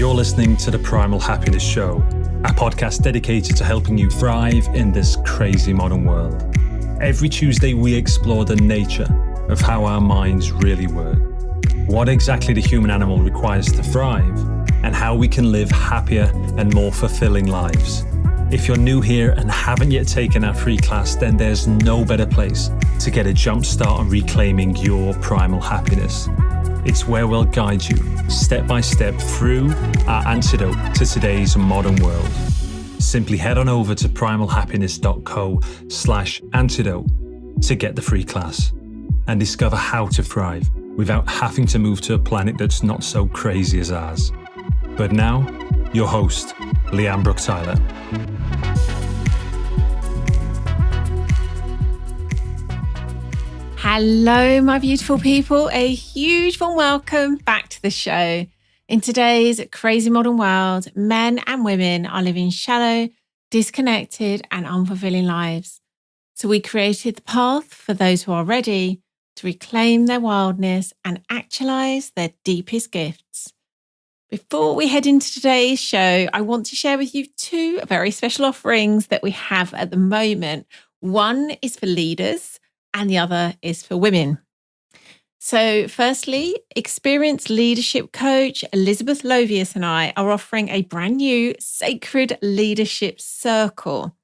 You're listening to the Primal Happiness Show, a podcast dedicated to helping you thrive in this crazy modern world. Every Tuesday, we explore the nature of how our minds really work, what exactly the human animal requires to thrive, and how we can live happier and more fulfilling lives. If you're new here and haven't yet taken our free class, then there's no better place to get a jump start on reclaiming your primal happiness. It's where we'll guide you step by step through our antidote to today's modern world. Simply head on over to primalhappiness.co/antidote to get the free class and discover how to thrive without having to move to a planet that's not so crazy as ours. But now, your host, Leanne Brook-Tyler. Hello, my beautiful people. A huge warm welcome back to the show. In today's crazy modern world, men and women are living shallow, disconnected, and unfulfilling lives. So we created the path for those who are ready to reclaim their wildness and actualize their deepest gifts. Before we head into today's show, I want to share with you two very special offerings that we have at the moment. One is for leaders, and the other is for women. So firstly, experienced leadership coach Elizabeth Lovius and I are offering a brand new Sacred Leadership Circle.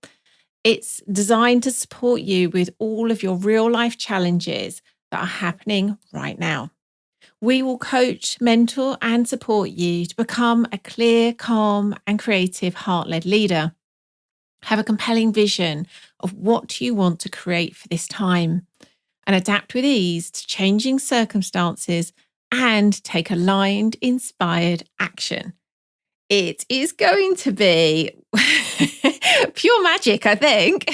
It's designed to support you with all of your real life challenges that are happening right now. We will coach, mentor, and support you to become a clear, calm, and creative heart-led leader. Have a compelling vision of what you want to create for this time and adapt with ease to changing circumstances and take aligned, inspired action. It is going to be pure magic, I think.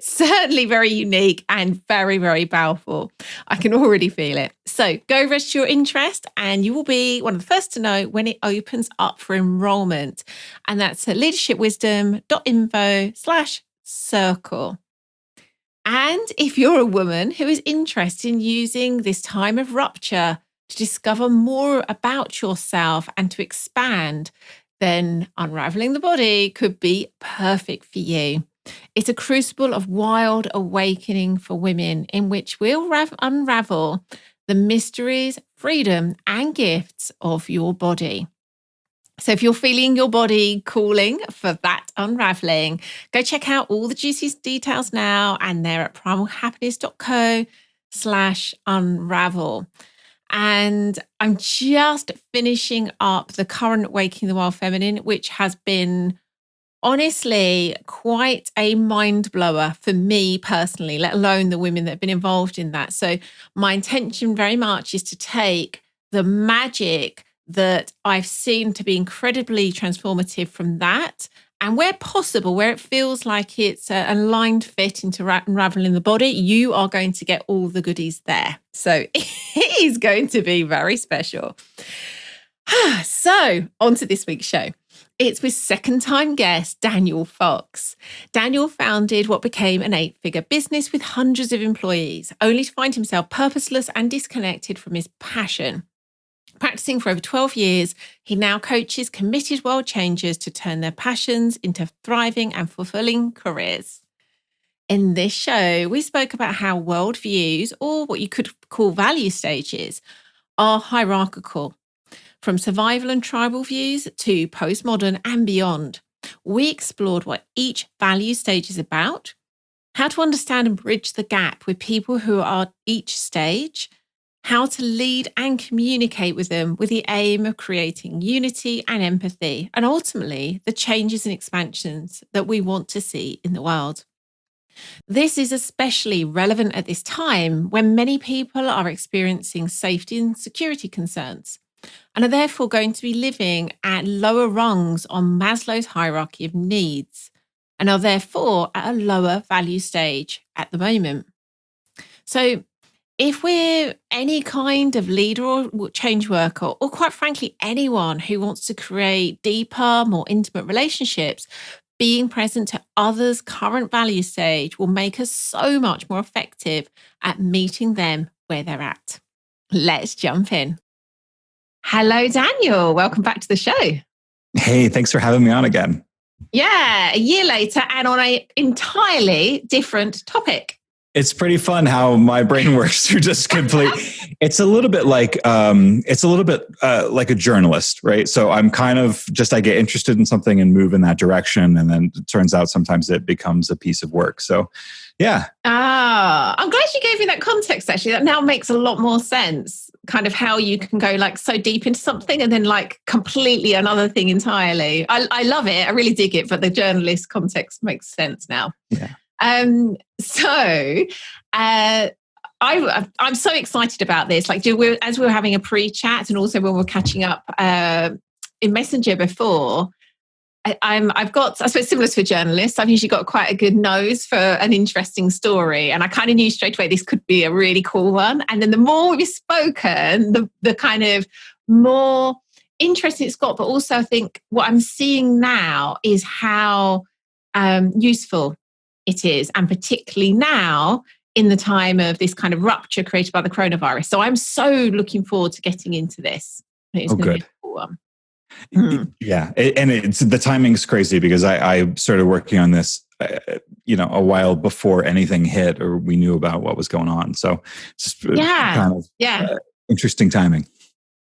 Certainly very unique and very, very powerful. I can already feel it. So go register your interest and you will be one of the first to know when it opens up for enrollment. And that's at leadershipwisdom.info/circle. And if you're a woman who is interested in using this time of rupture to discover more about yourself and to expand, then Unraveling the Body could be perfect for you. It's a crucible of wild awakening for women in which we'll unravel the mysteries, freedom, and gifts of your body. So if you're feeling your body calling for that unraveling, go check out all the juicy details now, and they're at primalhappiness.co/unravel. And I'm just finishing up the current Waking the Wild Feminine, which has been honestly quite a mind blower for me personally, let alone the women that have been involved in that. So my intention very much is to take the magic that I've seen to be incredibly transformative from that, and where possible, where it feels like it's an aligned fit into unraveling the body, you are going to get all the goodies there. So it is going to be very special. So on to this week's show. It's with second-time guest Daniel Fox. Daniel founded what became an 8-figure business with hundreds of employees, only to find himself purposeless and disconnected from his passion. Practicing for over 12 years, he now coaches committed world changers to turn their passions into thriving and fulfilling careers. In this show, we spoke about how worldviews, or what you could call value stages, are hierarchical, from survival and tribal views to postmodern and beyond. We explored what each value stage is about, how to understand and bridge the gap with people who are each stage, how to lead and communicate with them with the aim of creating unity and empathy, and ultimately the changes and expansions that we want to see in the world. This is especially relevant at this time when many people are experiencing safety and security concerns and are therefore going to be living at lower rungs on Maslow's hierarchy of needs and are therefore at a lower value stage at the moment. So if we're any kind of leader or change worker, or quite frankly, anyone who wants to create deeper, more intimate relationships, being present to others' current value stage will make us so much more effective at meeting them where they're at. Let's jump in. Hello, Daniel. Welcome back to the show. Hey, thanks for having me on again. Yeah, a year later and on an entirely different topic. It's pretty fun how my brain works through just complete. It's a little bit like like a journalist, right? So I'm kind of just, I get interested in something and move in that direction. And then it turns out sometimes it becomes a piece of work. So yeah. I'm glad you gave me that context, actually. That now makes a lot more sense. Kind of how you can go like so deep into something and then like completely another thing entirely. I love it. I really dig it. But the journalist context makes sense now. Yeah. I'm so excited about this. Like, as we were having a pre-chat, and also when we were catching up in Messenger before, I've got, I suppose, similar to a journalist, I've usually got quite a good nose for an interesting story, and I kind of knew straight away this could be a really cool one. And then the more we've spoken, the kind of more interesting it's got. But also, I think what I'm seeing now is how useful it is, and particularly now in the time of this kind of rupture created by the coronavirus. So I'm so looking forward to getting into this. It's going to be a cool one. Yeah, and the timing's crazy because I started working on this, a while before anything hit or we knew about what was going on. So it's just kind of interesting timing.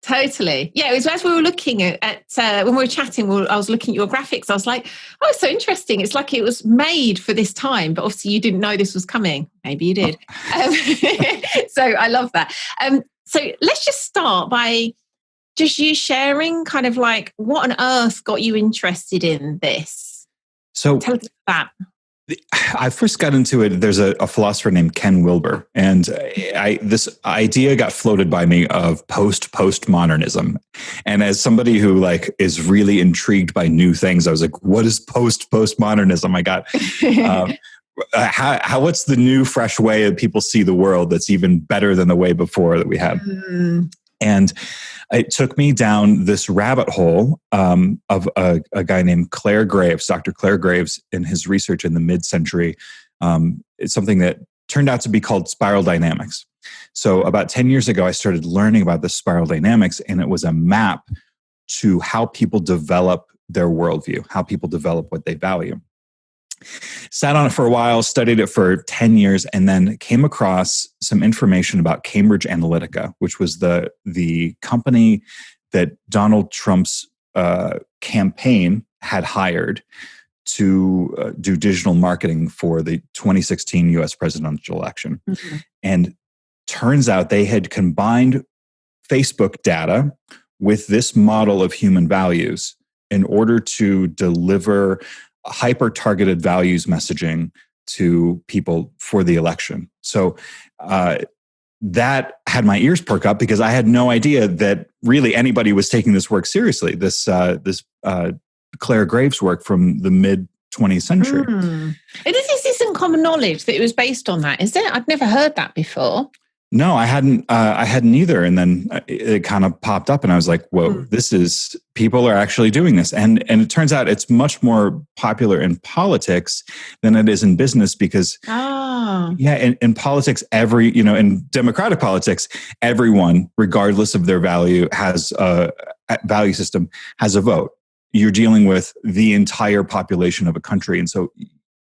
Totally. Yeah, it was as we were looking at when we were chatting, I was looking at your graphics. I was like, oh, it's so interesting. It's like it was made for this time, but obviously you didn't know this was coming. Maybe you did. So I love that. So let's just start by just you sharing kind of like what on earth got you interested in this? So tell us that. I first got into it. There's a philosopher named Ken Wilber, and this idea got floated by me of postmodernism. And as somebody who like is really intrigued by new things, I was like, "What is postmodernism?" I got what's the new, fresh way that people see the world that's even better than the way before that we had? And it took me down this rabbit hole of a guy named Dr. Clare Graves, in his research in the mid-century. It's something that turned out to be called spiral dynamics. So about 10 years ago, I started learning about the spiral dynamics, and it was a map to how people develop their worldview, how people develop what they value. Sat on it for a while, studied it for 10 years, and then came across some information about Cambridge Analytica, which was the company that Donald Trump's campaign had hired to do digital marketing for the 2016 US presidential election. Mm-hmm. And turns out they had combined Facebook data with this model of human values in order to deliver hyper-targeted values messaging to people for the election. So that had my ears perk up because I had no idea that really anybody was taking this work seriously. This Clare Graves work from the mid-20th century. Is this in common knowledge that it was based on that? Is it? I've never heard that before. No, I hadn't either. And then it kind of popped up and I was like, whoa, people are actually doing this. And it turns out it's much more popular in politics than it is in business because, in politics, in democratic politics, everyone, regardless of their value, has a value system, has a vote. You're dealing with the entire population of a country. And so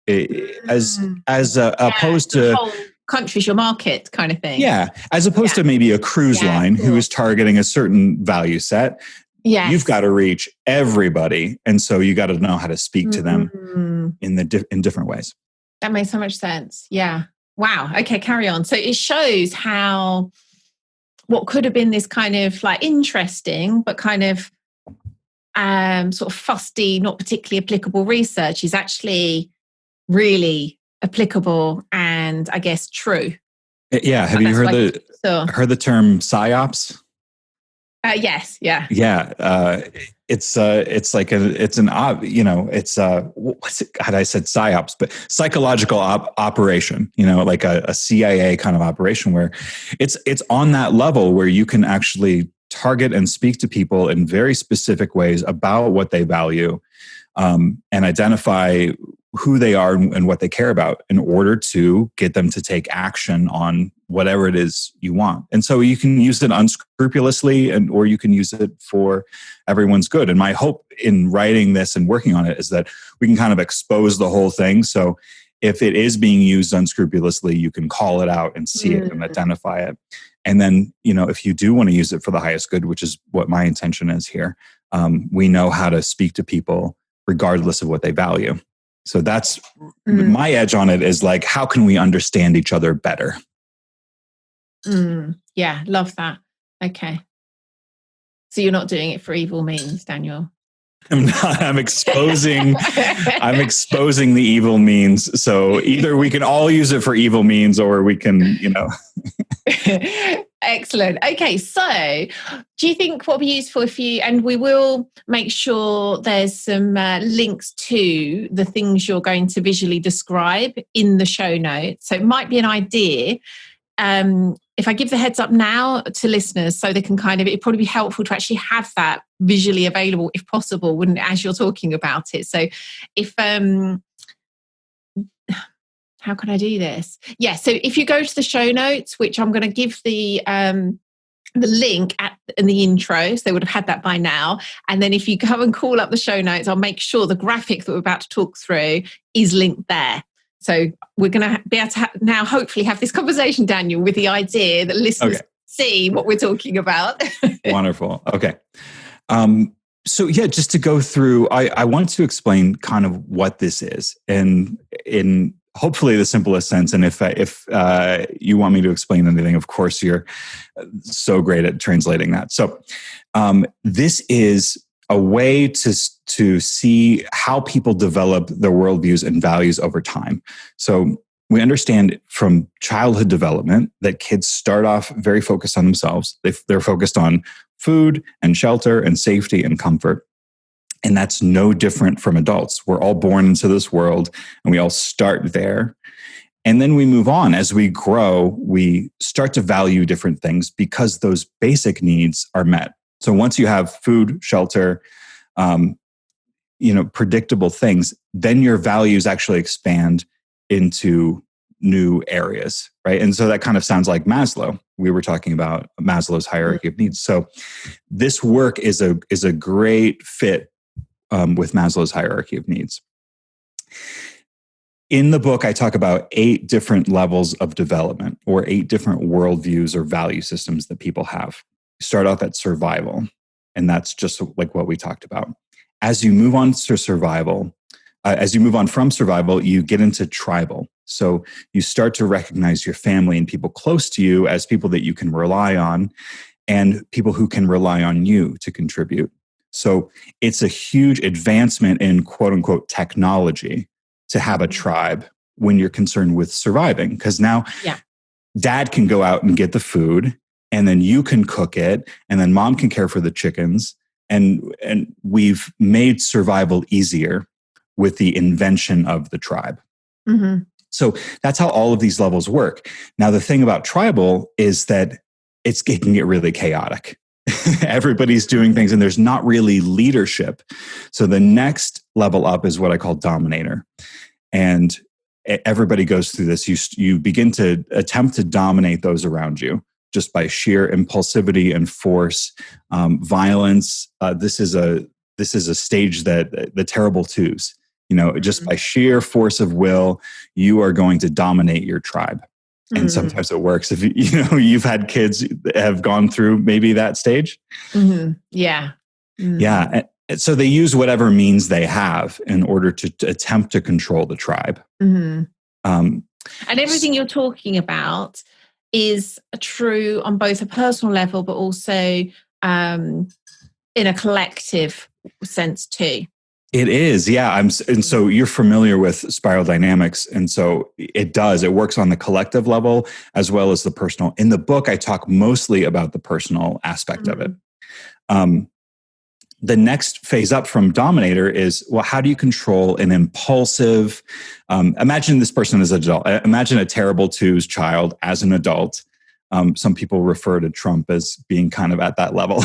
opposed to... country's your market kind of thing. Yeah. As opposed to maybe a cruise line who is targeting a certain value set. Yes. You've got to reach everybody. And so you got to know how to speak to them in different ways. That makes so much sense. Yeah. Wow. Okay, carry on. So it shows how what could have been this kind of like interesting, but kind of sort of fusty, not particularly applicable research is actually really applicable and I guess true. Yeah. Have you heard the term psyops? Yes. Yeah. Yeah. It's like what's it? God, I said psyops, but psychological operation, like a CIA kind of operation where it's on that level where you can actually target and speak to people in very specific ways about what they value, and identify who they are and what they care about in order to get them to take action on whatever it is you want. And so you can use it unscrupulously or you can use it for everyone's good. And my hope in writing this and working on it is that we can kind of expose the whole thing. So if it is being used unscrupulously, you can call it out and see it and identify it. And then, if you do want to use it for the highest good, which is what my intention is here, we know how to speak to people regardless of what they value. So that's my edge on it, is like, how can we understand each other better? Yeah, love that. Okay. So you're not doing it for evil means, Daniel? I'm not. I'm exposing the evil means. So either we can all use it for evil means, or we can, Excellent. Okay, so do you think what would be useful and we will make sure there's some links to the things you're going to visually describe in the show notes. So it might be an idea. If I give the heads up now to listeners so they can it'd probably be helpful to actually have that visually available if possible, wouldn't it, as you're talking about it? So if, how can I do this? Yeah. So if you go to the show notes, which I'm going to give the link in the intro, so they would have had that by now. And then if you go and call up the show notes, I'll make sure the graphic that we're about to talk through is linked there. So we're going to be able to now hopefully have this conversation, Daniel, with the idea that listeners see what we're talking about. Wonderful. Okay. So yeah, just to go through, I want to explain kind of what this is, and in hopefully the simplest sense. And if you want me to explain anything, of course, you're so great at translating that. So this is a way to see how people develop their worldviews and values over time. So we understand from childhood development that kids start off very focused on themselves. They're focused on food and shelter and safety and comfort. And that's no different from adults. We're all born into this world and we all start there. And then we move on. As we grow, we start to value different things because those basic needs are met. So once you have food, shelter, predictable things, then your values actually expand into new areas, right? And so that kind of sounds like Maslow. We were talking about Maslow's hierarchy of needs. So this work is a great fit with Maslow's hierarchy of needs. In the book, I talk about 8 different levels of development, or 8 different worldviews or value systems that people have. Start off at survival, and that's just like what we talked about. As you move on to survival, as you move on from survival, you get into tribal. So you start to recognize your family and people close to you as people that you can rely on, and people who can rely on you to contribute. So it's a huge advancement in quote unquote technology to have a tribe when you're concerned with surviving. Because now dad can go out and get the food, and then you can cook it, and then mom can care for the chickens. And we've made survival easier with the invention of the tribe. Mm-hmm. So that's how all of these levels work. Now, the thing about tribal is that it can get really chaotic. Everybody's doing things and there's not really leadership. So the next level up is what I call dominator. And everybody goes through this. You begin to attempt to dominate those around you just by sheer impulsivity and force, violence. This is a stage that the terrible twos, just by sheer force of will, you are going to dominate your tribe. And sometimes it works. If you've had kids that have gone through maybe that stage. Mm-hmm. Yeah. Mm-hmm. Yeah. And so they use whatever means they have in order to attempt to control the tribe. Mm-hmm. And everything you're talking about is true on both a personal level, but also in a collective sense too. It is, yeah. And so you're familiar with spiral dynamics. And so it works on the collective level as well as the personal. In the book, I talk mostly about the personal aspect of it. The next phase up from dominator is, well, how do you control an impulsive, imagine this person as an adult. Imagine a terrible twos child as an adult. Some people refer to Trump as being kind of at that level.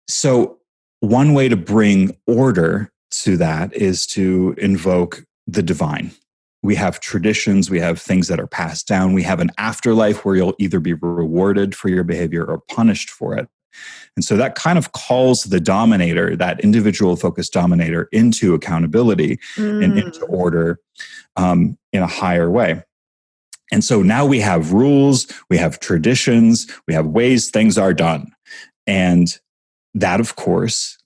So one way to bring order to that is to invoke the divine. We have traditions, we have things that are passed down, we have an afterlife where you'll either be rewarded for your behavior or punished for it. And so that kind of calls the dominator, that individual focused dominator, into accountability and into order in a higher way. And so now we have rules, we have traditions, we have ways things are done. And that, of course,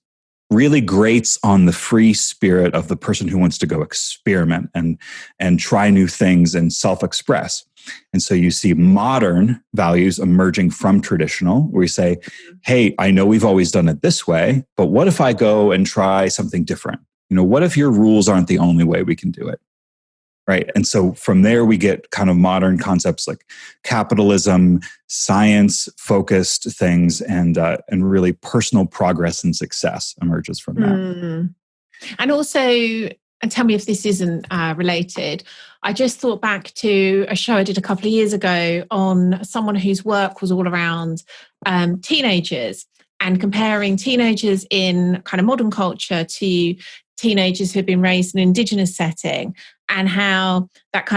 really grates on the free spirit of the person who wants to go experiment and try new things and self-express. And so you see modern values emerging from traditional, where you say, hey, I know we've always done it this way, but what if I go and try something different? What if your rules aren't the only way we can do it? Right. And so from there, we get kind of modern concepts like capitalism, science-focused things, and really personal progress and success emerges from that. And also, and tell me if this isn't related, I just thought back to a show I did a couple of years ago on someone whose work was all around teenagers and comparing teenagers in kind of modern culture to teenagers who have been raised in an Indigenous setting, and how that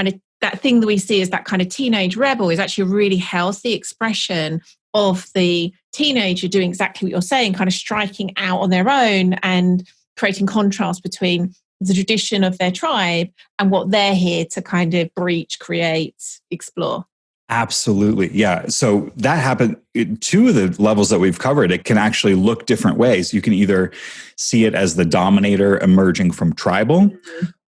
thing that we see as that kind of teenage rebel is actually a really healthy expression of the teenager doing exactly what you're saying, kind of striking out on their own and creating contrast between the tradition of their tribe and what they're here to kind of breach, create, explore. Absolutely. Yeah. So that happened. Two of the levels that we've covered, it can actually look different ways. You can either see it as the dominator emerging from tribal,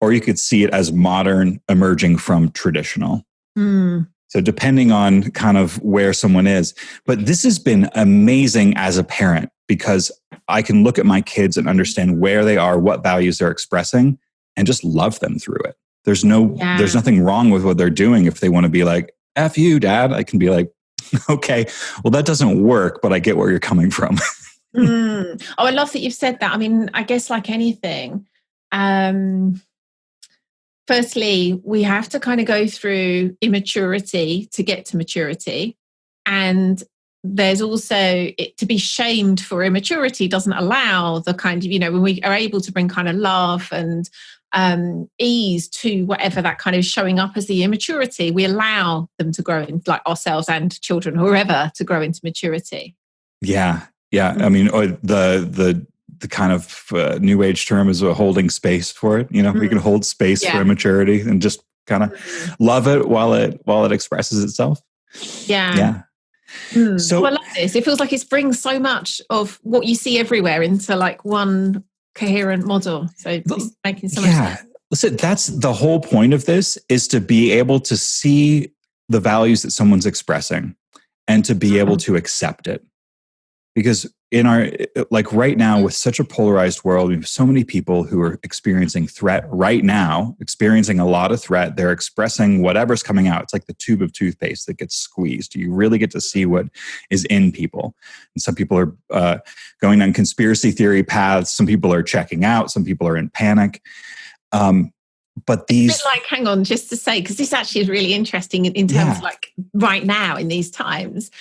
or you could see it as modern emerging from traditional. So depending on kind of where someone is. But this has been amazing as a parent, because I can look at my kids and understand where they are, what values they're expressing, and just love them through it. There's nothing wrong with what they're doing. If they want to be like, F you, Dad, I can be like, okay, well, that doesn't work, but I get where you're coming from. Oh, I love that you've said that. I mean, I guess like anything, firstly, we have to kind of go through immaturity to get to maturity. And there's also to be shamed for immaturity doesn't allow the kind of, when we are able to bring kind of love and ease to whatever that kind of showing up as the immaturity, we allow them to grow in, like ourselves and children, whoever, to grow into maturity. Yeah. I mean, the kind of new age term is a holding space for it. We can hold space for immaturity and just kind of love it while it expresses itself. Yeah. So I love this. It feels like it brings so much of what you see everywhere into like one coherent model. So it's making so much sense. Listen, that's the whole point of this, is to be able to see the values that someone's expressing and to be able to accept it. Because in our, like right now, with such a polarized world, we have so many people who are experiencing threat right now, experiencing a lot of threat. They're expressing whatever's coming out. It's like the tube of toothpaste that gets squeezed. You really get to see what is in people. And some people are going on conspiracy theory paths. Some people are checking out. Some people are in panic. But these, it's a bit like, hang on, just to say, because this actually is really interesting in terms of like right now in these times.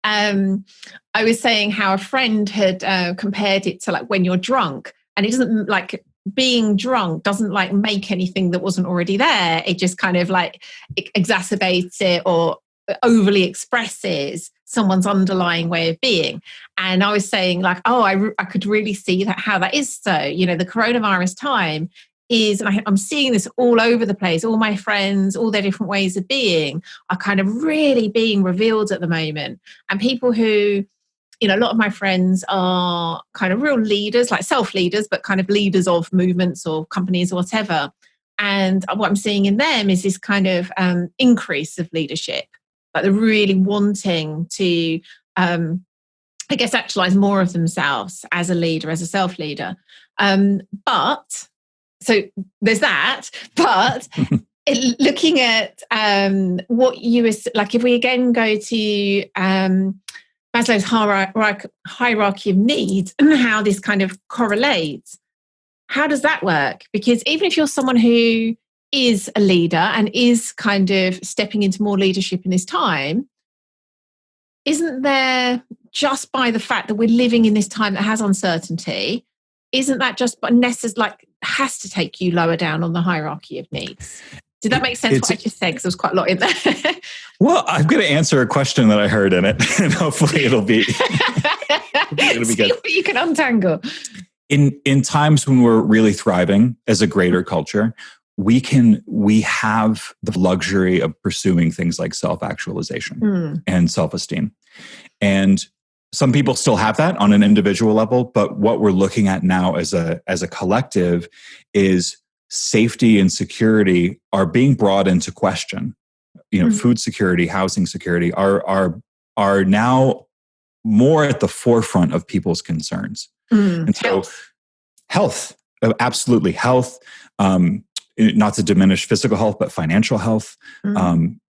I was saying how a friend had compared it to like when you're drunk, and it doesn't like being drunk doesn't like make anything that wasn't already there. It just kind of like it exacerbates it or overly expresses someone's underlying way of being. And I was saying like, I could really see that how that is so. The coronavirus time is, and I'm seeing this all over the place, all my friends, all their different ways of being are kind of really being revealed at the moment. And people who, a lot of my friends are kind of real leaders, like self-leaders, but kind of leaders of movements or companies or whatever. And what I'm seeing in them is this kind of increase of leadership, like they're really wanting to, I guess, actualize more of themselves as a leader, as a self-leader. So there's that, but looking at what you were like, if we again go to Maslow's hierarchy of needs and how this kind of correlates, how does that work? Because even if you're someone who is a leader and is kind of stepping into more leadership in this time, isn't there, just by the fact that we're living in this time that has uncertainty, isn't that just necessary? Like, has to take you lower down on the hierarchy of needs. Did that make sense what I just said? Because there was quite a lot in there. Well, I'm going to answer a question that I heard in it, and hopefully it'll be See what you can untangle. In times when we're really thriving as a greater culture, we have the luxury of pursuing things like self-actualization and self-esteem. And some people still have that on an individual level, but what we're looking at now as a collective is safety and security are being brought into question. Food security, housing security are now more at the forefront of people's concerns. And so health, absolutely health, not to diminish physical health, but financial health.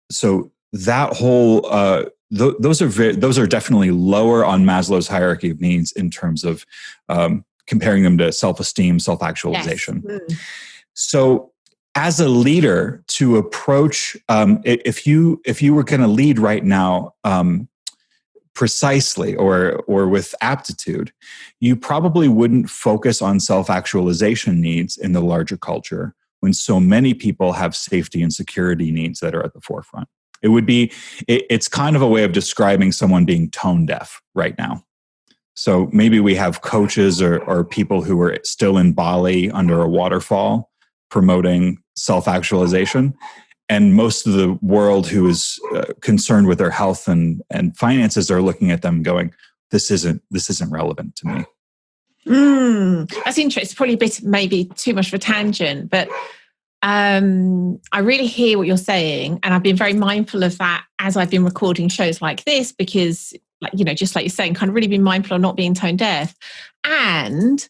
So that whole, those are definitely lower on Maslow's hierarchy of needs in terms of comparing them to self-esteem, self-actualization. Yes. So as a leader, to approach, if you were going to lead right now, precisely or with aptitude, you probably wouldn't focus on self-actualization needs in the larger culture when so many people have safety and security needs that are at the forefront. It's kind of a way of describing someone being tone deaf right now. So maybe we have coaches or people who are still in Bali under a waterfall promoting self-actualization. And most of the world who is concerned with their health and finances are looking at them going, this isn't relevant to me. That's interesting. It's probably a bit, maybe too much of a tangent, but I really hear what you're saying. And I've been very mindful of that as I've been recording shows like this, because just like you're saying, kind of really been mindful of not being tone deaf. And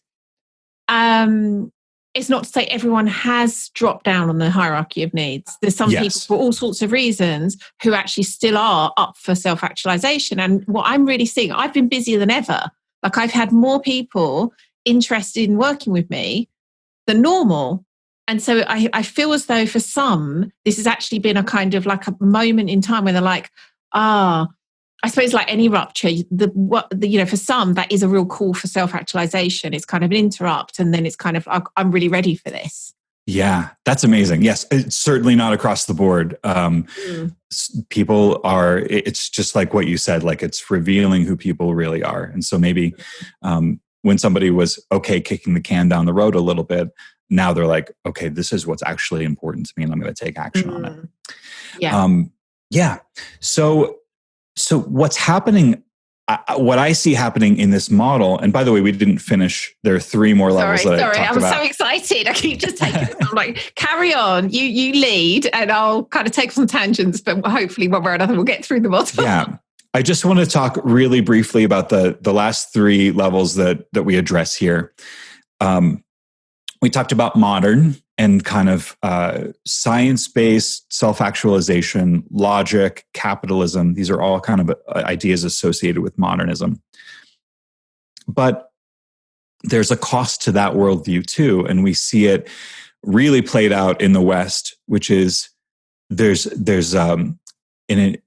it's not to say everyone has dropped down on the hierarchy of needs. There's some people for all sorts of reasons who actually still are up for self-actualization. And what I'm really seeing, I've been busier than ever. Like I've had more people interested in working with me than normal. And so I feel as though for some, this has actually been a kind of like a moment in time where they're like, I suppose like any rupture, for some, that is a real call for self-actualization. It's kind of an interrupt. And then it's kind of, I'm really ready for this. Yeah, that's amazing. Yes, it's certainly not across the board. People are, it's just like what you said, like it's revealing who people really are. And so maybe when somebody was okay kicking the can down the road a little bit, now they're like, okay, this is what's actually important to me and I'm going to take action on it. Yeah. So what's happening, what I see happening in this model, and by the way, we didn't finish. There are 3 more levels that I talked about. I'm so excited. I keep just taking this. I'm like, carry on. You lead, and I'll kind of take some tangents, but hopefully one way or another we'll get through the model. Yeah. I just want to talk really briefly about the last 3 levels that we address here. We talked about modern and kind of science-based self-actualization, logic, capitalism. These are all kind of ideas associated with modernism. But there's a cost to that worldview too, and we see it really played out in the West, which is there's in it,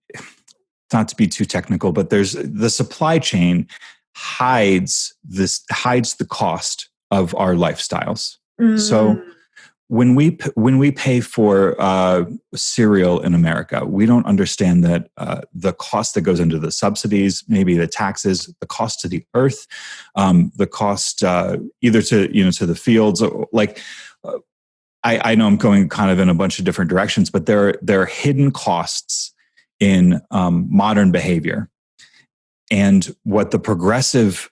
not to be too technical, but there's the supply chain hides the cost of our lifestyles. So when we pay for cereal in America, we don't understand that the cost that goes into the subsidies, maybe the taxes, the cost to the earth, the cost either to the fields. Like I know I'm going kind of in a bunch of different directions, but there are hidden costs in modern behavior. And what the progressive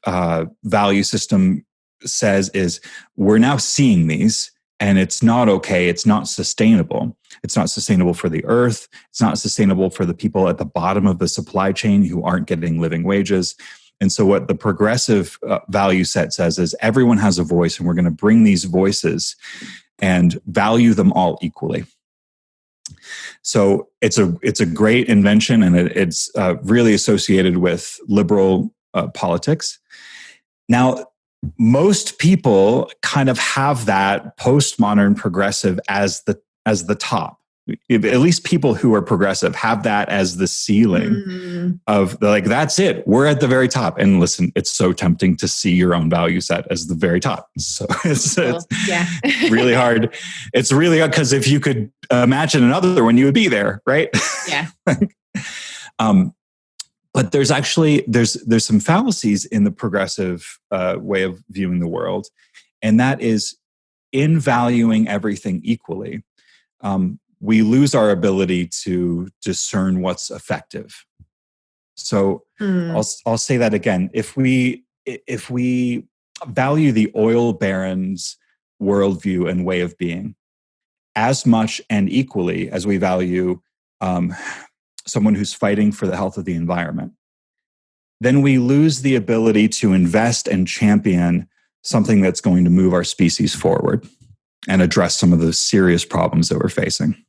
value system says is we're now seeing these, and it's not okay. It's not sustainable. It's not sustainable for the earth. It's not sustainable for the people at the bottom of the supply chain who aren't getting living wages. And so what the progressive value set says is everyone has a voice, and we're going to bring these voices and value them all equally. So it's a great invention, and it's really associated with liberal politics. Now, most people kind of have that postmodern progressive as the top. at least people who are progressive have that as the ceiling of like, that's it. We're at the very top. And listen, it's so tempting to see your own value set as the very top. So it's really hard. It's really hard because if you could imagine another one, you would be there, right? Yeah. But there's actually, there's some fallacies in the progressive way of viewing the world. And that is in valuing everything equally. We lose our ability to discern what's effective. So I'll say that again. If we value the oil baron's worldview and way of being as much and equally as we value someone who's fighting for the health of the environment, then we lose the ability to invest and champion something that's going to move our species forward and address some of the serious problems that we're facing.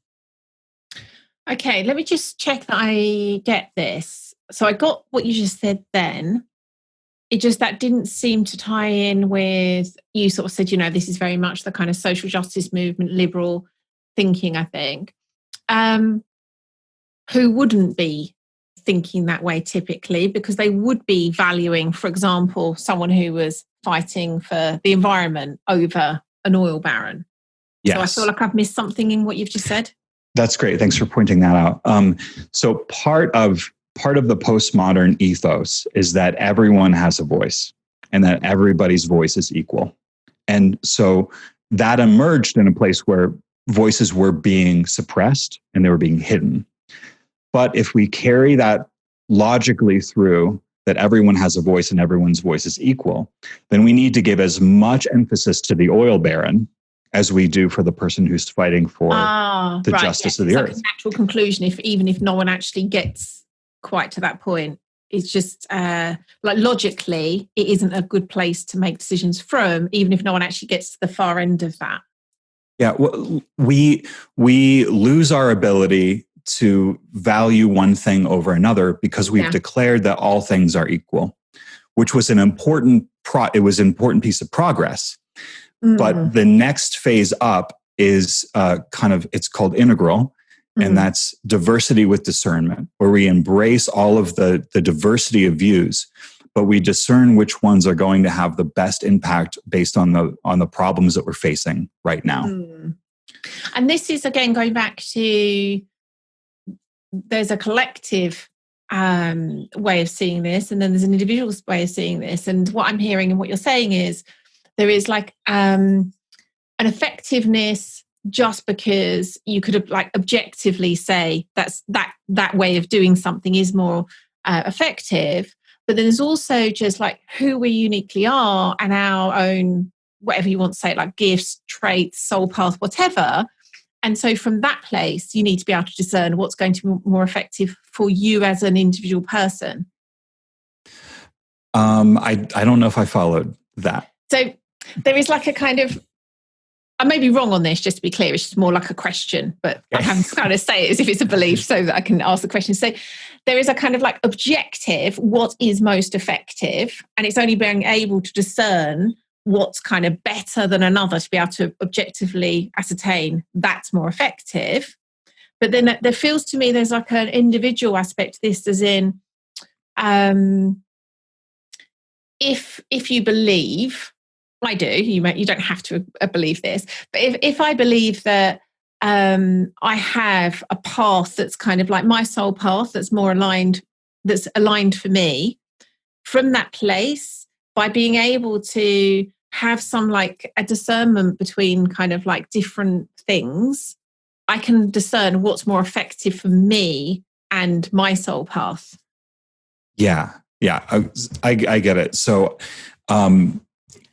Okay, let me just check that I get this. So I got what you just said then. It just, that didn't seem to tie in with, you sort of said, this is very much the kind of social justice movement, liberal thinking, I think. Who wouldn't be thinking that way typically, because they would be valuing, for example, someone who was fighting for the environment over an oil baron. Yes. So I feel like I've missed something in what you've just said. That's great. Thanks for pointing that out. So part of the postmodern ethos is that everyone has a voice and that everybody's voice is equal. And so that emerged in a place where voices were being suppressed and they were being hidden. But if we carry that logically through, that everyone has a voice and everyone's voice is equal, then we need to give as much emphasis to the oil baron as we do for the person who's fighting for the justice of the earth. It's like a natural conclusion, even if no one actually gets quite to that point. It's just like logically, it isn't a good place to make decisions from, even if no one actually gets to the far end of that. Yeah, well, we lose our ability to value one thing over another because we've declared that all things are equal, which was an important piece of progress. But the next phase up is it's called integral, and that's diversity with discernment, where we embrace all of the diversity of views, but we discern which ones are going to have the best impact based on the problems that we're facing right now. And this is, again, going back to, there's a collective way of seeing this, and then there's an individual way of seeing this. And what I'm hearing and what you're saying is, there is like an effectiveness just because you could like objectively say that way of doing something is more effective. But then there's also just like who we uniquely are and our own, whatever you want to say, like gifts, traits, soul path, whatever. And so from that place, you need to be able to discern what's going to be more effective for you as an individual person. I don't know if I followed that. So there is like a kind of, I may be wrong on this, just to be clear, it's just more like a question, but I'm having to kind of say it as if it's a belief so that I can ask the question. So there is a kind of like objective, what is most effective? And it's only being able to discern what's kind of better than another to be able to objectively ascertain that's more effective. But then there feels to me there's like an individual aspect to this, as in, if you believe, I do, you don't have to believe this, but if I believe that I have a path that's kind of like my soul path that's more aligned, that's aligned for me, from that place, by being able to have some like a discernment between kind of like different things, I can discern what's more effective for me and my soul path. Yeah, I get it. So,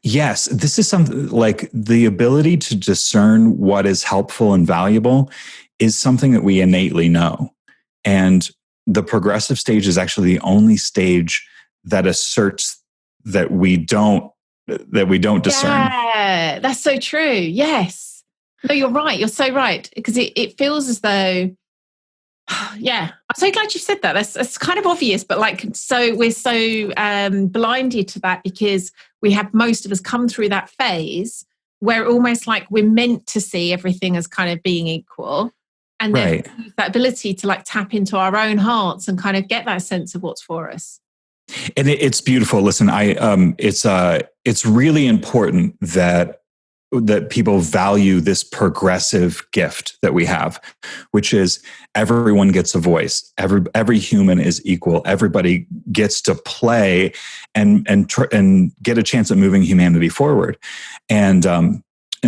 yes, this is something like the ability to discern what is helpful and valuable is something that we innately know. And the progressive stage is actually the only stage that asserts that we don't discern. Yeah, that's so true. Yes. No, you're right. You're so right. Because it feels as though, yeah, I'm so glad you said that. That's kind of obvious, but like, so we're so blinded to that because we have, most of us come through that phase where almost like we're meant to see everything as kind of being equal. and then Right. use that ability to like tap into our own hearts and kind of get that sense of what's for us. And it's beautiful. Listen, it's really important that people value this progressive gift that we have, which is everyone gets a voice. Every human is equal. Everybody gets to play and get a chance at moving humanity forward. And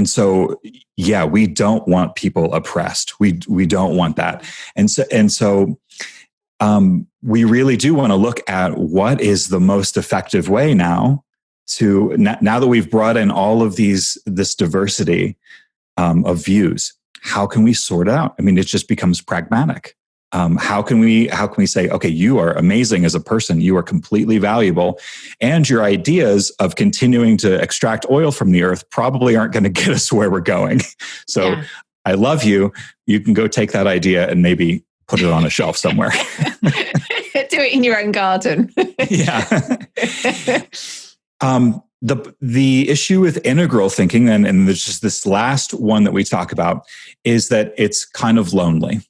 so, yeah, we don't want people oppressed. We don't want that. And so we really do want to look at what is the most effective way now that we've brought in all of this diversity of views. How can we sort it out? I mean, it just becomes pragmatic. How can we say, okay, you are amazing as a person. You are completely valuable. And your ideas of continuing to extract oil from the earth probably aren't going to get us where we're going. So yeah. I love you. You can go take that idea and maybe put it on a shelf somewhere. Do it in your own garden. Yeah. The issue with integral thinking, and there's just this last one that we talk about, is that it's kind of lonely.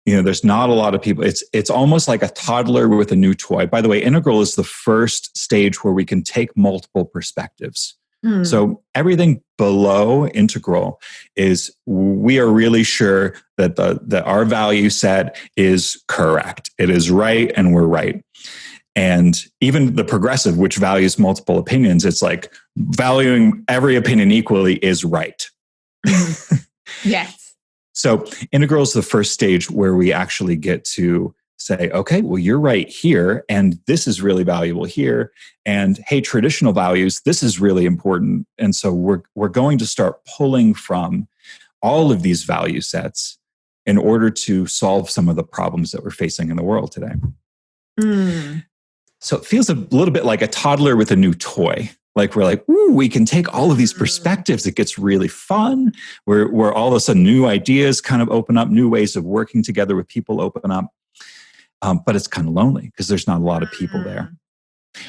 You know, there's not a lot of people. It's almost like a toddler with a new toy. By the way, integral is the first stage where we can take multiple perspectives. So everything below integral is we are really sure that our value set is correct. It is right, and we're right. And even the progressive, which values multiple opinions, it's like valuing every opinion equally is right. Yes. So integral is the first stage where we actually get to say, okay, well, you're right here, and this is really valuable here. And hey, traditional values, this is really important. And so we're going to start pulling from all of these value sets in order to solve some of the problems that we're facing in the world today. So it feels a little bit like a toddler with a new toy. Like we're like, ooh, we can take all of these perspectives. It gets really fun. Where all of a sudden new ideas kind of open up, new ways of working together with people open up. But it's kind of lonely because there's not a lot of people there.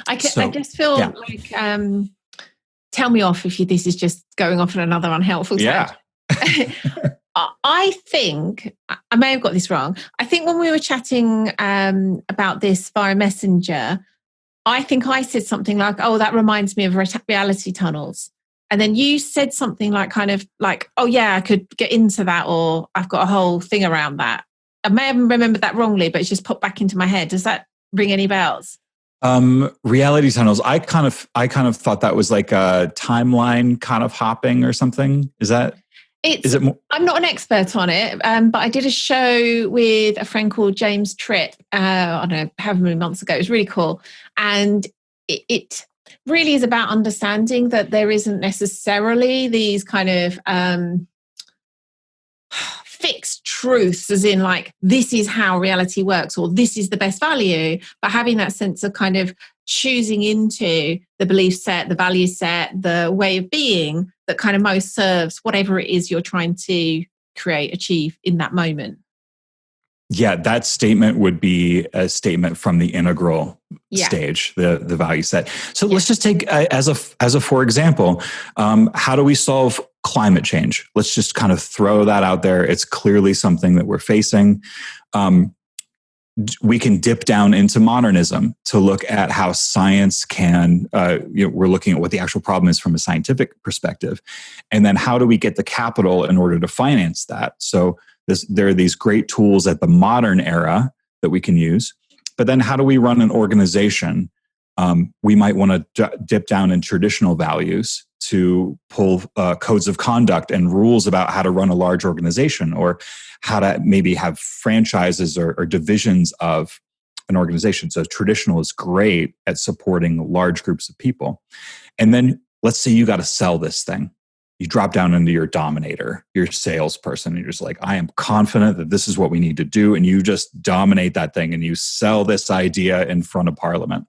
I just feel like, tell me off if this is just going off on another unhelpful tangent. I think, I may have got this wrong. I think when we were chatting about this via Messenger, I think I said something like, oh, that reminds me of reality tunnels. And then you said something like kind of like, oh yeah, I could get into that, or I've got a whole thing around that. I may have remembered that wrongly, but it's just popped back into my head. Does that ring any bells? Reality tunnels. I kind of thought that was like a timeline kind of hopping or something. Is it? I'm not an expert on it, but I did a show with a friend called James Tripp. I don't know, however many months ago. It was really cool, and it really is about understanding that there isn't necessarily these kind of fixed truths, as in like, this is how reality works, or this is the best value, but having that sense of kind of choosing into the belief set, the value set, the way of being that kind of most serves whatever it is you're trying to create, achieve in that moment. Yeah, that statement would be a statement from the integral stage, the value set. So let's just take as a for example, how do we solve climate change? Let's just kind of throw that out there. It's clearly something that we're facing. We can dip down into modernism to look at how science can, we're looking at what the actual problem is from a scientific perspective. And then how do we get the capital in order to finance that? So there are these great tools at the modern era that we can use. But then how do we run an organization? We might want to dip down in traditional values to pull codes of conduct and rules about how to run a large organization, or how to maybe have franchises or divisions of an organization. So traditional is great at supporting large groups of people. And then let's say you got to sell this thing. You drop down into your dominator, your salesperson, and you're just like, I am confident that this is what we need to do. And you just dominate that thing and you sell this idea in front of Parliament.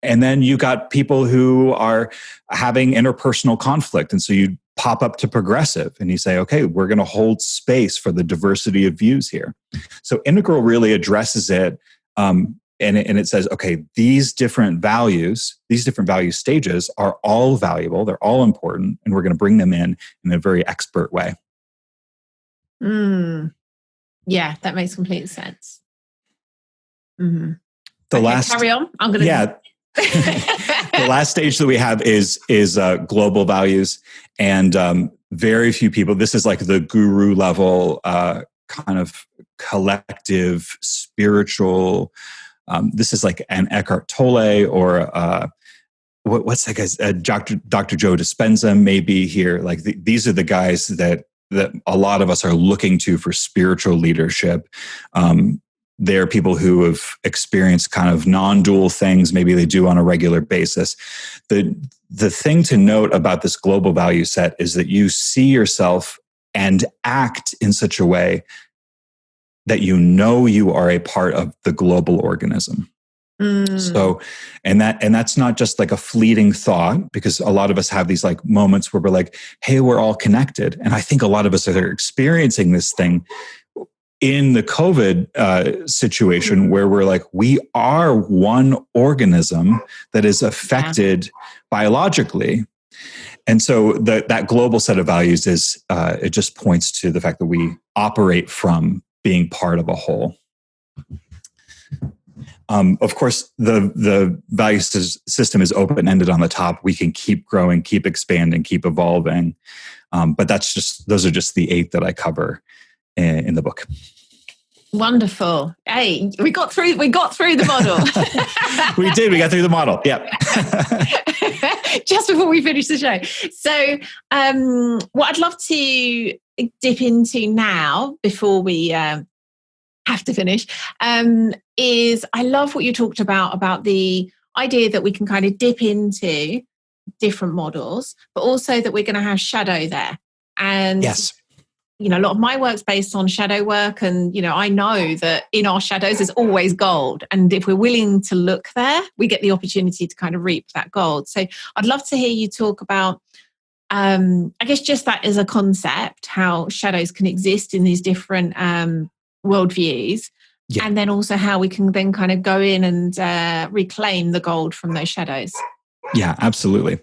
And then you got people who are having interpersonal conflict. And so you pop up to progressive and you say, okay, we're going to hold space for the diversity of views here. So integral really addresses it. And it says, okay, these different value stages are all valuable. They're all important. And we're going to bring them in a very expert way. Yeah, that makes complete sense. The last, carry on. I'm going to. Yeah. The last stage that we have is global values, and very few people. This is like the guru level, kind of collective spiritual. This is like an Eckhart Tolle or what's that guy's Dr. Joe Dispenza maybe here. Like these are the guys that a lot of us are looking to for spiritual leadership. They're people who have experienced kind of non-dual things. Maybe they do on a regular basis. The thing to note about this global value set is that you see yourself and act in such a way that you know you are a part of the global organism. So, and that's not just like a fleeting thought, because a lot of us have these like moments where we're like, hey, we're all connected. And I think a lot of us are experiencing this thing in the COVID situation where we're like, we are one organism that is affected biologically. And so that global set of values is, it just points to the fact that we operate from being part of a whole. Of course, the value system is open-ended on the top. We can keep growing, keep expanding, keep evolving. But those are just the 8 that I cover in the book. Wonderful. Hey, we got through the model. We did. We got through the model. Yeah. Just before we finish the show. So what I'd love to dip into now before we have to finish is I love what you talked about the idea that we can kind of dip into different models, but also that we're going to have shadow there. And yes. A lot of my work's based on shadow work. And, I know that in our shadows, there's always gold. And if we're willing to look there, we get the opportunity to kind of reap that gold. So I'd love to hear you talk about, I guess, just that as a concept, how shadows can exist in these different worldviews. Yeah. And then also how we can then kind of go in and reclaim the gold from those shadows. Yeah, absolutely.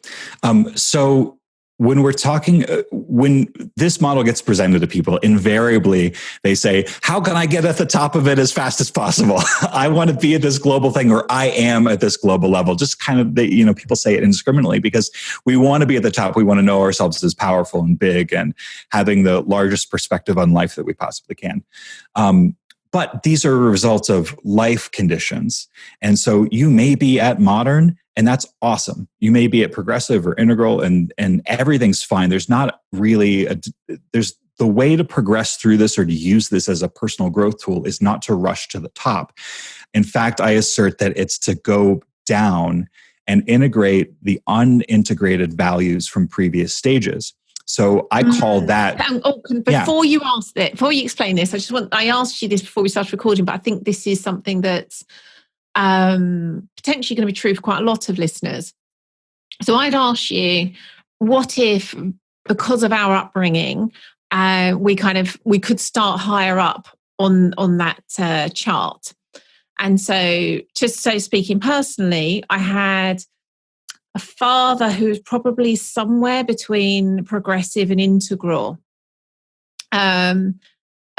So when we're talking, when this model gets presented to people, invariably they say, how can I get at the top of it as fast as possible? I want to be at this global thing, or I am at this global level. Just kind of, people say it indiscriminately because we want to be at the top. We want to know ourselves as powerful and big and having the largest perspective on life that we possibly can. But these are results of life conditions. And so you may be at modern, and that's awesome. You may be at progressive or integral, and everything's fine. There's not really there's the way to progress through this or to use this as a personal growth tool is not to rush to the top. In fact, I assert that it's to go down and integrate the unintegrated values from previous stages. So I call that. Before you explain this, I asked you this before we started recording, but I think this is something that's potentially going to be true for quite a lot of listeners. So I'd ask you, what if, because of our upbringing, we could start higher up on that chart? And so, just so speaking personally, I had a father who was probably somewhere between progressive and integral at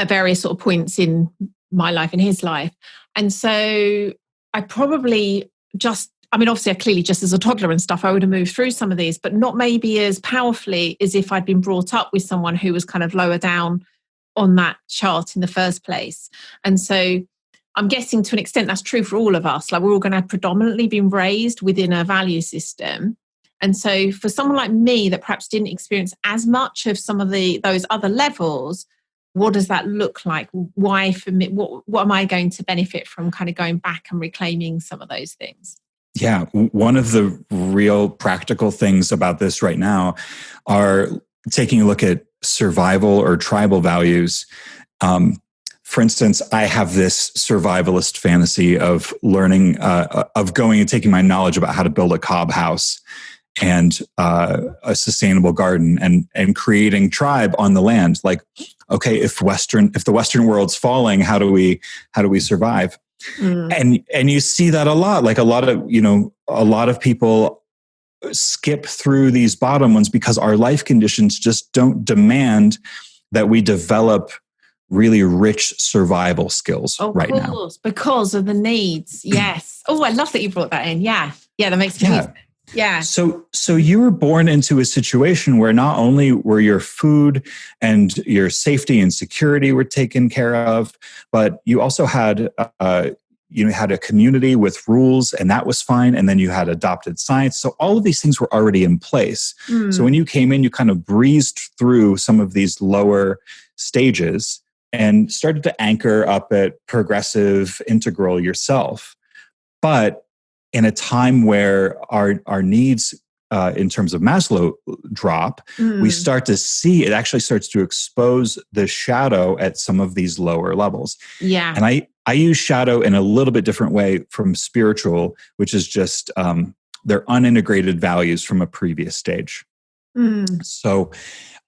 various sort of points in my life and his life. And so I probably obviously I clearly just as a toddler and stuff, I would have moved through some of these, but not maybe as powerfully as if I'd been brought up with someone who was kind of lower down on that chart in the first place. And so I'm guessing to an extent that's true for all of us. Like we're all going to have predominantly been raised within a value system. And so for someone like me that perhaps didn't experience as much of some of those other levels, what does that look like? Why for me? What am I going to benefit from kind of going back and reclaiming some of those things? Yeah, one of the real practical things about this right now are taking a look at survival or tribal values. For instance, I have this survivalist fantasy of learning, of going and taking my knowledge about how to build a cob house and a sustainable garden and creating tribe on the land. Like, okay, if the Western world's falling, how do we survive? And you see that a lot. Like a lot of people skip through these bottom ones because our life conditions just don't demand that we develop really rich survival skills right now. Because of the needs. Yes. Oh, I love that you brought that in. Yeah. Yeah, that makes sense. Yeah. So you were born into a situation where not only were your food and your safety and security were taken care of, but you also had had a community with rules, and that was fine. And then you had adopted science. So all of these things were already in place. So when you came in, you kind of breezed through some of these lower stages and started to anchor up at progressive, integral yourself. But in a time where our needs in terms of Maslow drop, we start to see it actually starts to expose the shadow at some of these lower levels. Yeah. And I use shadow in a little bit different way from spiritual, which is just their unintegrated values from a previous stage. So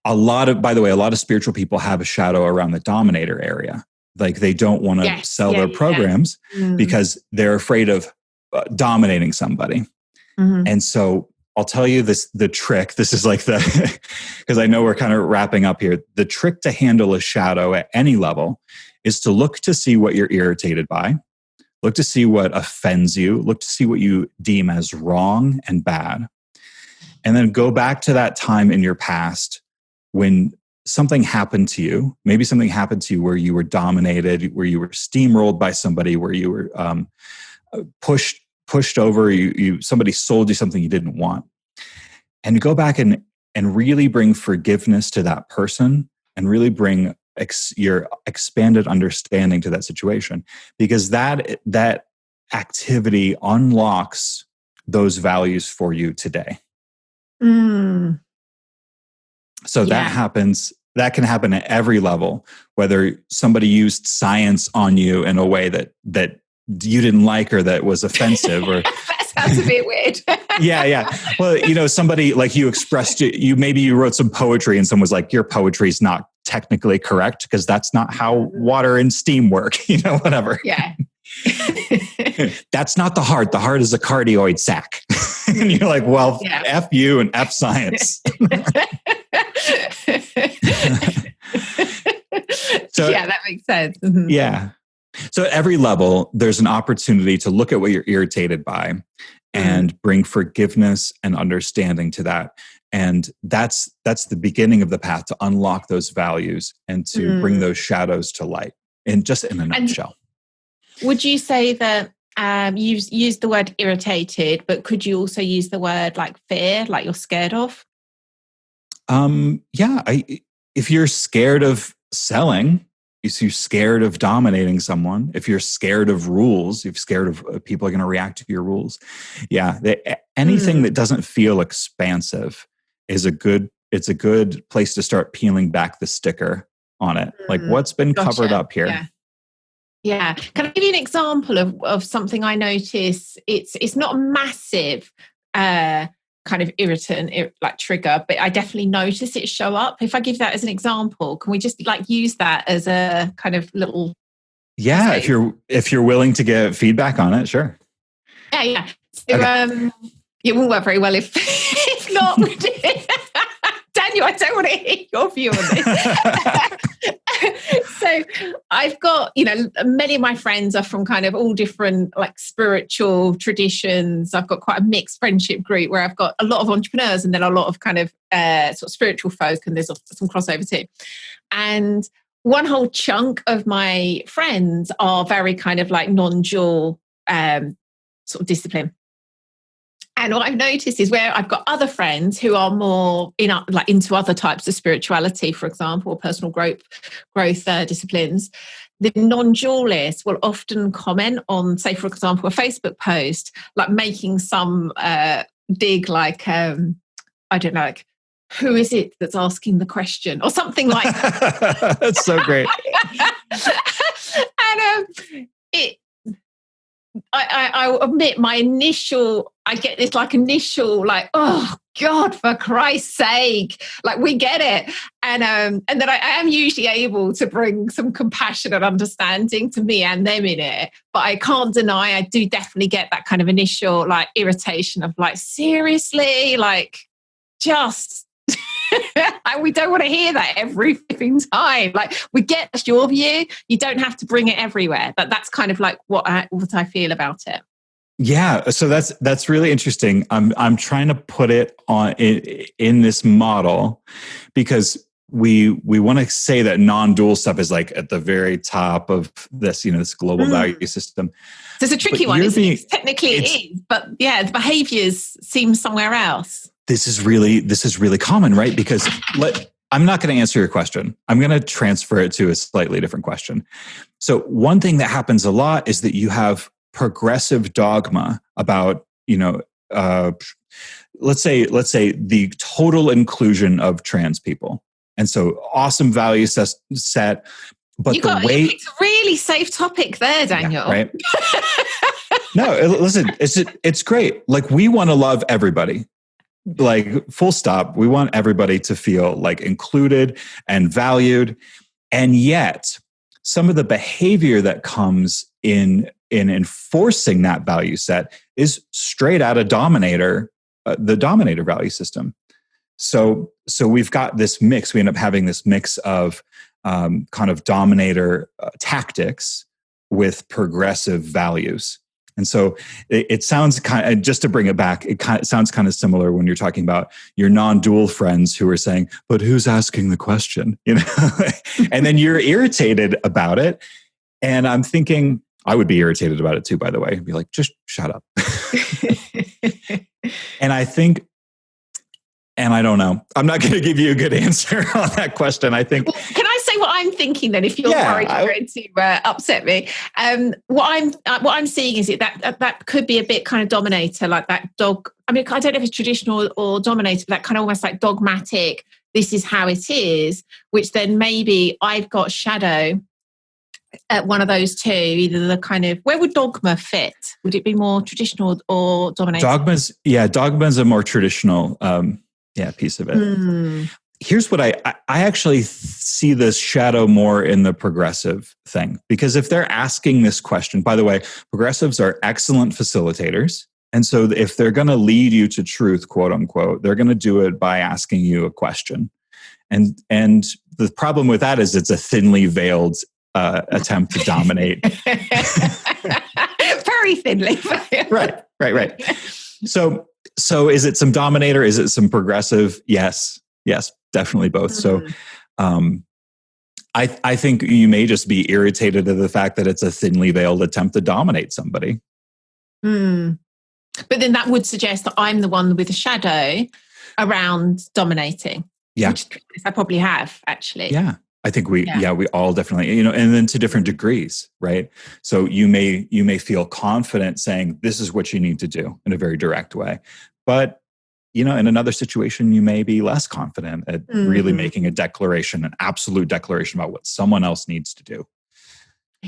by the way, a lot of spiritual people have a shadow around the dominator area. Like they don't want to sell their programs because they're afraid of dominating somebody. And so I'll tell you the trick. This is like because I know we're kind of wrapping up here. The trick to handle a shadow at any level is to look to see what you're irritated by, look to see what offends you, look to see what you deem as wrong and bad. And then go back to that time in your past when something happened to you. Maybe something happened to you where you were dominated, where you were steamrolled by somebody, where you were pushed over, somebody sold you something you didn't want. And go back and really bring forgiveness to that person and really bring your expanded understanding to that situation, because that activity unlocks those values for you today. So that happens. That can happen at every level, whether somebody used science on you in a way that you didn't like or that was offensive, or that sounds a bit weird. Yeah. Well, somebody like you expressed maybe you wrote some poetry and someone was like, your poetry is not technically correct because that's not how water and steam work, whatever. Yeah. That's not the heart. The heart is a cardioid sac. And you're like, well, F you and F science. So, yeah, that makes sense. Yeah. So at every level, there's an opportunity to look at what you're irritated by and bring forgiveness and understanding to that. And that's the beginning of the path to unlock those values and to bring those shadows to light, in a nutshell. Would you say that you used the word irritated, but could you also use the word like fear, like you're scared of? If you're scared of selling, if you're scared of dominating someone, if you're scared of rules, if you're scared of people are going to react to your rules. Yeah. Anything that doesn't feel expansive is a good place to start peeling back the sticker on it. Like what's been covered up here. Yeah. Can I give you an example of something I notice? It's not a massive, kind of irritant, like trigger, but I definitely notice it show up. If I give that as an example, can we just like use that as a kind of little? Yeah, if you're willing to get feedback on it, sure. Yeah. So, it wouldn't work very well if not. Daniel, I don't want to hear your view on this. So I've got, many of my friends are from kind of all different like spiritual traditions. I've got quite a mixed friendship group where I've got a lot of entrepreneurs and then a lot of kind of sort of spiritual folk, and there's some crossover too. And one whole chunk of my friends are very kind of like non-dual sort of discipline. And what I've noticed is where I've got other friends who are more into other types of spirituality, for example, or personal growth disciplines, the non-dualists will often comment on, say, for example, a Facebook post, like making some dig, like, I don't know, like, who is it that's asking the question or something like that. That's so great. And I admit I get this like initial, like, oh God, for Christ's sake, like we get it. And then I am usually able to bring some compassion and understanding to me and them in it. But I can't deny, I do definitely get that kind of initial like irritation of like, seriously, like just We don't want to hear that every flipping time. Like, we get that's your view. You don't have to bring it everywhere. But that's kind of like what I feel about it. Yeah, so that's really interesting. I'm trying to put it on in this model because we want to say that non-dual stuff is like at the very top of this, this global value system. So it's a tricky one. Technically it is, but yeah, the behaviors seem somewhere else. This is really common, right? Because I'm not going to answer your question. I'm going to transfer it to a slightly different question. So one thing that happens a lot is that you have progressive dogma about, let's say the total inclusion of trans people. And so awesome value set, but you picked a really safe topic there, Daniel. Yeah, right? No, listen, it's great. Like, we want to love everybody. Like, full stop. We want everybody to feel like included and valued. And yet some of the behavior that comes in enforcing that value set is straight out of the dominator value system. So we've got this mix. We end up having this mix of kind of dominator tactics with progressive values. And so it sounds kind of, just to bring it back, it sounds kind of similar when you're talking about your non-dual friends who are saying, but who's asking the question? And then you're irritated about it. And I'm thinking, I would be irritated about it too, by the way. I'd be like, just shut up. And I think, and I don't know, I'm not going to give you a good answer on that question. I think. Well, can I say what I'm thinking then? If you're worried you're going to upset me, what I'm seeing is that could be a bit kind of dominator, like that dog. I mean, I don't know if it's traditional or dominator, but that kind of almost like dogmatic. This is how it is, which then maybe I've got shadow at one of those two, either the kind of, where would dogma fit? Would it be more traditional or dominating? Dogma's a more traditional piece of it. Here's what I actually see this shadow more in the progressive thing, because if they're asking this question, by the way, progressives are excellent facilitators. And so if they're going to lead you to truth, quote unquote, they're going to do it by asking you a question. And the problem with that is it's a thinly veiled attempt to dominate. Very thinly. Right. So is it some dominator? Is it some progressive? Yes, definitely both. So I think you may just be irritated at the fact that it's a thinly veiled attempt to dominate somebody. But then that would suggest that I'm the one with a shadow around dominating. Yeah. Which I probably have, actually. Yeah. I think we all definitely, and then to different degrees, right? So you may feel confident saying, this is what you need to do in a very direct way. But, in another situation, you may be less confident at really making a declaration, an absolute declaration about what someone else needs to do.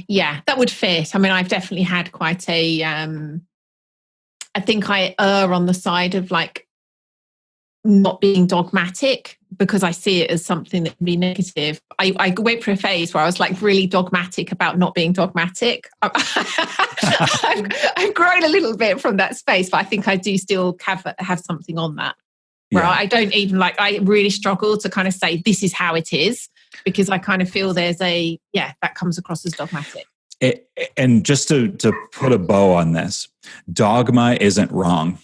Yeah, that would fit. I mean, I've definitely had quite a, I think I err on the side of like not being dogmatic, because I see it as something that can be negative. I went for a phase where I was like really dogmatic about not being dogmatic. I've grown a little bit from that space, but I think I do still have something on that. Where I don't even I really struggle to kind of say this is how it is, because I kind of feel there's that comes across as dogmatic. And just to put a bow on this, dogma isn't wrong.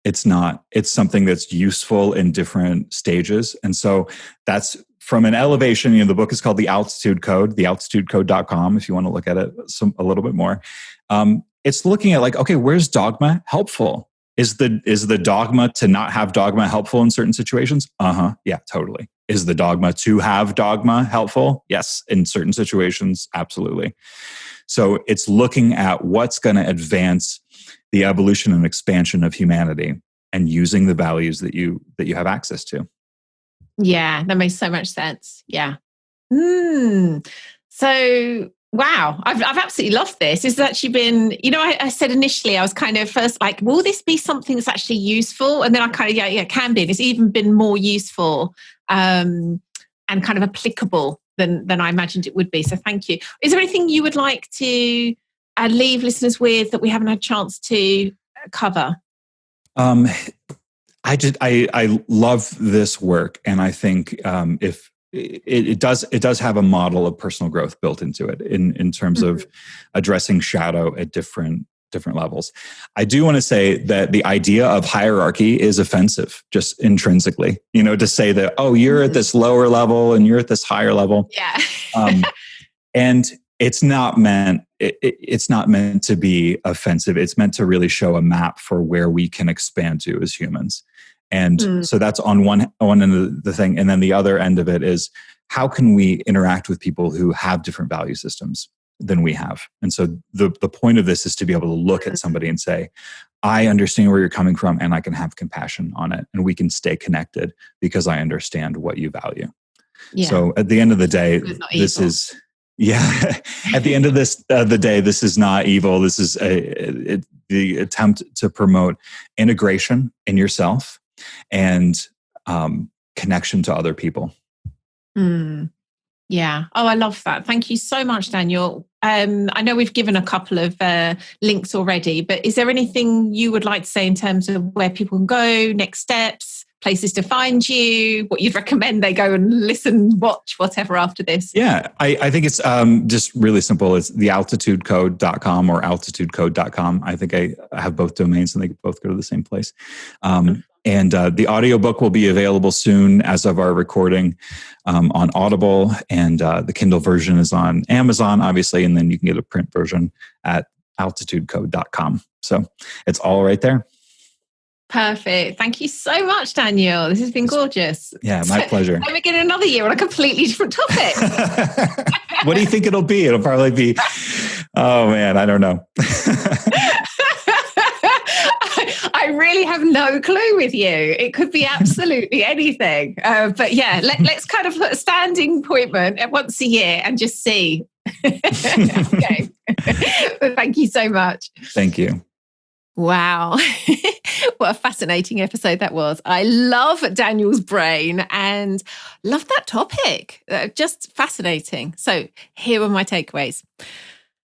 It's not. It's something that's useful in different stages. And so that's from an elevation. The book is called The Altitude Code, thealtitudecode.com, if you want to look at it a little bit more. It's looking at okay, where's dogma helpful? Is the dogma to not have dogma helpful in certain situations? Yeah, totally. Is the dogma to have dogma helpful? Yes, in certain situations, absolutely. So it's looking at what's going to advance the evolution and expansion of humanity and using the values that you have access to. Yeah, that makes so much sense. Yeah. So, wow, I've absolutely loved this. This has actually been, I said initially, I was kind of first like, will this be something that's actually useful? And then I kind of, it can be. It's even been more useful and kind of applicable than I imagined it would be. So thank you. Is there anything you would like to leave listeners with that we haven't had a chance to cover? I love this work, and I think if it does have a model of personal growth built into it in terms of addressing shadow at different levels. I do want to say that the idea of hierarchy is offensive, just intrinsically. To say that, oh, you're at this lower level and you're at this higher level. Yeah. And it's not meant to be offensive. It's meant to really show a map for where we can expand to as humans. And so that's on one end of the thing. And then the other end of it is, how can we interact with people who have different value systems than we have? And so the point of this is to be able to look at somebody and say, I understand where you're coming from, and I can have compassion on it, and we can stay connected because I understand what you value. Yeah. So at the end of the day, this is... Yeah. At the end of the day, this is not evil. This is the attempt to promote integration in yourself and connection to other people. Yeah. Oh, I love that. Thank you so much, Daniel. I know we've given a couple of links already, but is there anything you would like to say in terms of where people can go, next steps, places to find you, what you'd recommend they go and listen, watch, whatever after this? Yeah, I think it's just really simple. It's thealtitudecode.com or altitudecode.com. I think I have both domains and they both go to the same place. And the audiobook will be available soon as of our recording on Audible. And the Kindle version is on Amazon, obviously. And then you can get a print version at altitudecode.com. So it's all right there. Perfect. Thank you so much, Daniel. This has been gorgeous. Yeah, my pleasure. Let me get another year on a completely different topic. What do you think it'll be? It'll probably be, oh man, I don't know. I really have no clue with you. It could be absolutely anything. But yeah, let's kind of put a standing appointment once a year and just see. Okay. But thank you so much. Thank you. Wow. What a fascinating episode that was. I love Daniel's brain and love that topic. Just fascinating. So here are my takeaways.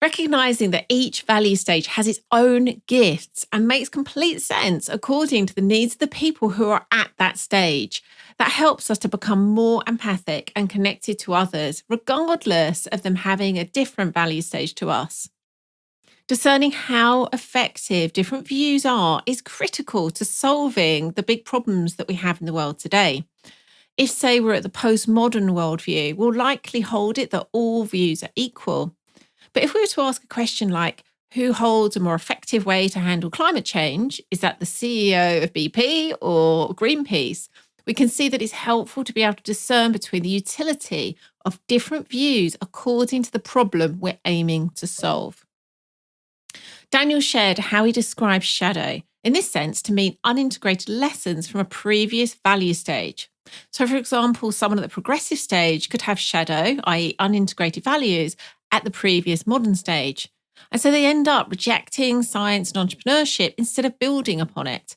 Recognizing that each value stage has its own gifts and makes complete sense according to the needs of the people who are at that stage. That helps us to become more empathic and connected to others, regardless of them having a different value stage to us. Discerning how effective different views are is critical to solving the big problems that we have in the world today. If, say, we're at the postmodern worldview, we'll likely hold it that all views are equal. But if we were to ask a question like, who holds a more effective way to handle climate change? Is that the CEO of BP or Greenpeace? We can see that it's helpful to be able to discern between the utility of different views according to the problem we're aiming to solve. Daniel shared how he describes shadow, in this sense, to mean unintegrated lessons from a previous value stage. So, for example, someone at the progressive stage could have shadow, i.e. unintegrated values, at the previous modern stage. And so they end up rejecting science and entrepreneurship instead of building upon it.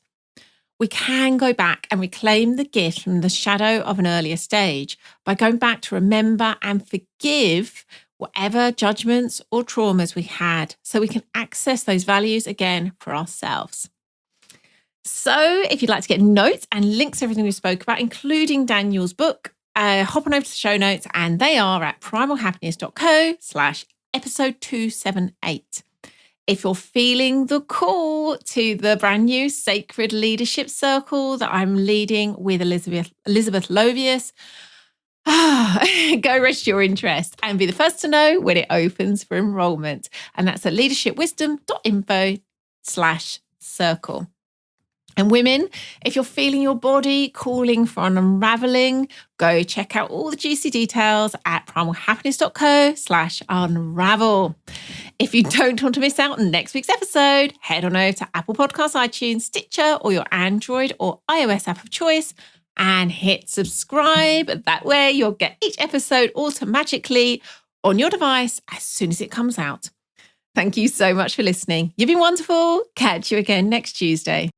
We can go back and reclaim the gift from the shadow of an earlier stage by going back to remember and forgive whatever judgments or traumas we had, so we can access those values again for ourselves. So if you'd like to get notes and links to everything we spoke about, including Daniel's book, hop on over to the show notes, and they are at primalhappiness.co/episode 278. If you're feeling the call to the brand new Sacred Leadership Circle that I'm leading with Elizabeth Lovius, go register your interest and be the first to know when it opens for enrollment. And that's at leadershipwisdom.info/circle. And women, if you're feeling your body calling for an unraveling, go check out all the juicy details at primalhappiness.co/unravel. If you don't want to miss out on next week's episode, head on over to Apple Podcasts, iTunes, Stitcher, or your Android or iOS app of choice and hit subscribe. That way you'll get each episode automatically on your device as soon as it comes out. Thank you so much for listening. You've been wonderful. Catch you again next Tuesday.